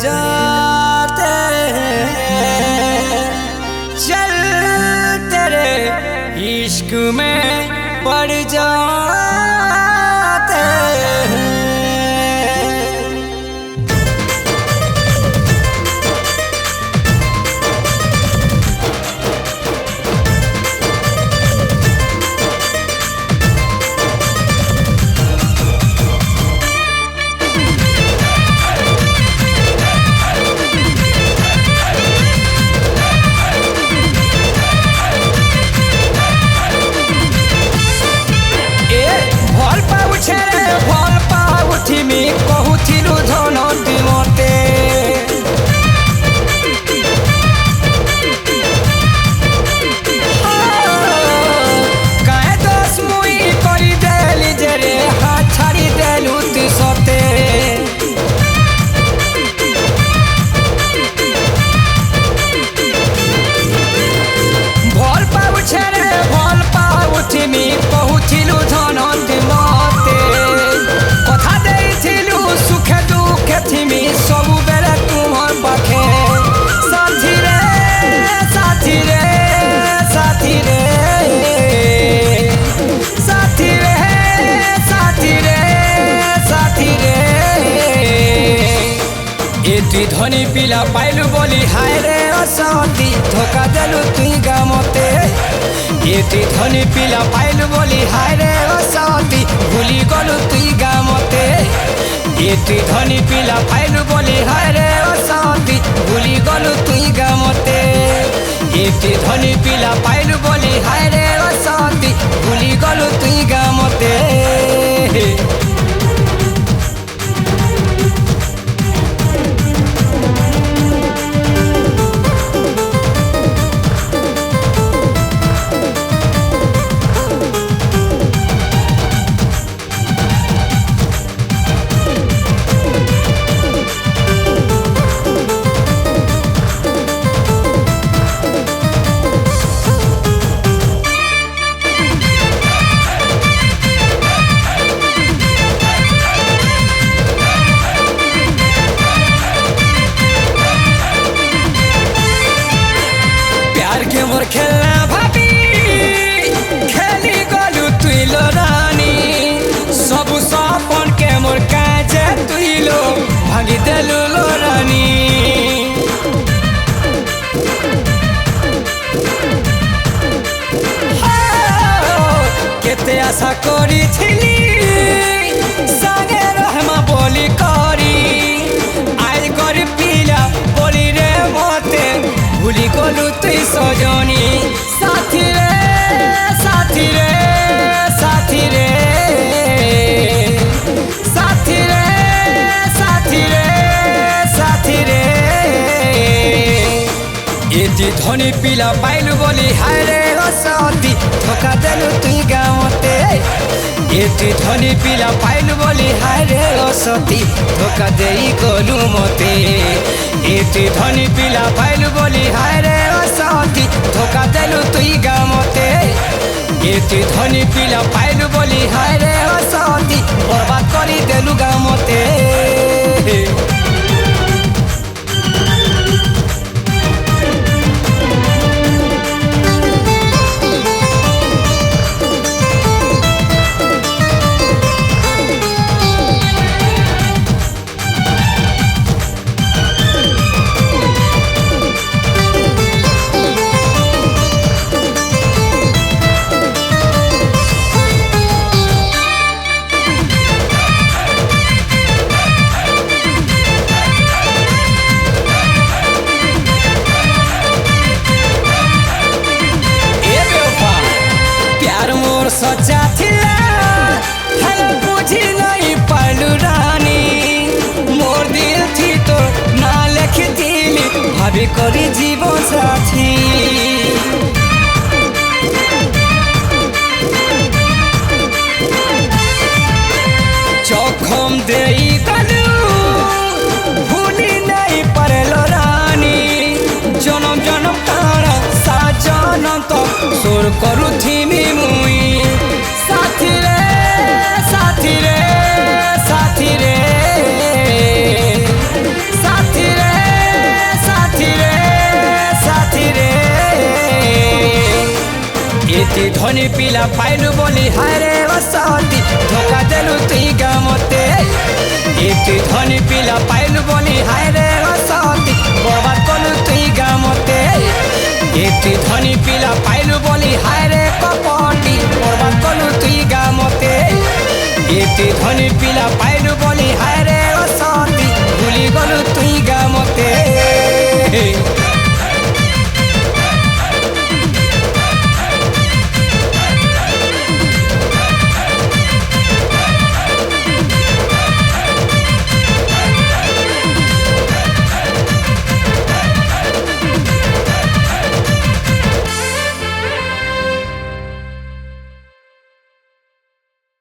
जाते हैं, चल तेरे इश्क में पड़ जाते हैं। मी कहूथिलु धनटी मते काहे दस मुई करी देली जे रे हाथ छाड़ी देलु ती सते भल पाउछे रे भल पाउथि मी कहूथिलु धनटी मते कथा देइथिलु सुखे दुखे थिमी सबु बेले तुमर पाखे साथी रे साथी रे साथी रे साथी रे साथी रे साथी रे ए तुई धनी पिला पाइलु बोली हाय रे असती धोखा देलु तुई गामते ए तुई धनी पिला पाइलु बोली हाय रे असती भूली गलु तुई गामते ए तुई धनी पिला पाइलु बोली हाय रे असती भूली गलु तुई गामते ए तुई धनी पिला पाइलु बोली हाय रे असती भूली गलु तुई गामते मोर खेलना भाभी खेली गलु तुई लो रानी सब सपन के मोर काजे तुई लो भागी देलु लो रानी केते आशा करी छिली सागे रहमा बोली करी आज करी पिला बोली रे मते भूली गलु तुई सजनी साथी रे साथी रे साथी रे साथी रे साथी रे साथी रे एती धनी पिला पाइलु बोली हाय रे असती धोखा देलु तुई गामते एती धनी पिला पाइलु बोली हाय रे असती धोखा देई गलु मते एती धनी पिला पाइलु बोली हाय रे असती धोखा देलु तुई गामते एती धनी पिला पाइलु बोली हाय रे असती बर्बाद करी देलु गामते सच्चा थिला हल बुझी नहीं पालू रानी मोर दिल थी तो ना लिख दिली भाभी करी जीवन साथी चौखम देई गलू भूली नहीं परलो रानी जनम जनम तारा सा जनम तो सुर करू थी मुई साथी रे साथी रे साथी रे साथी पिला पाइलु बोली हाय रे बसती धोखा देलु तुई गामते एटी धनी पिला पाइलु बोली हाय रे बसती बर्बाद कलु तुई गामते एटी धनी पिला पाइलु बोली हाय रे कपटी बर्बाद कलु तुई गामते एटी धनी पिला पाइलु बोली हाय रे बसती भूली गलु तुई गामते।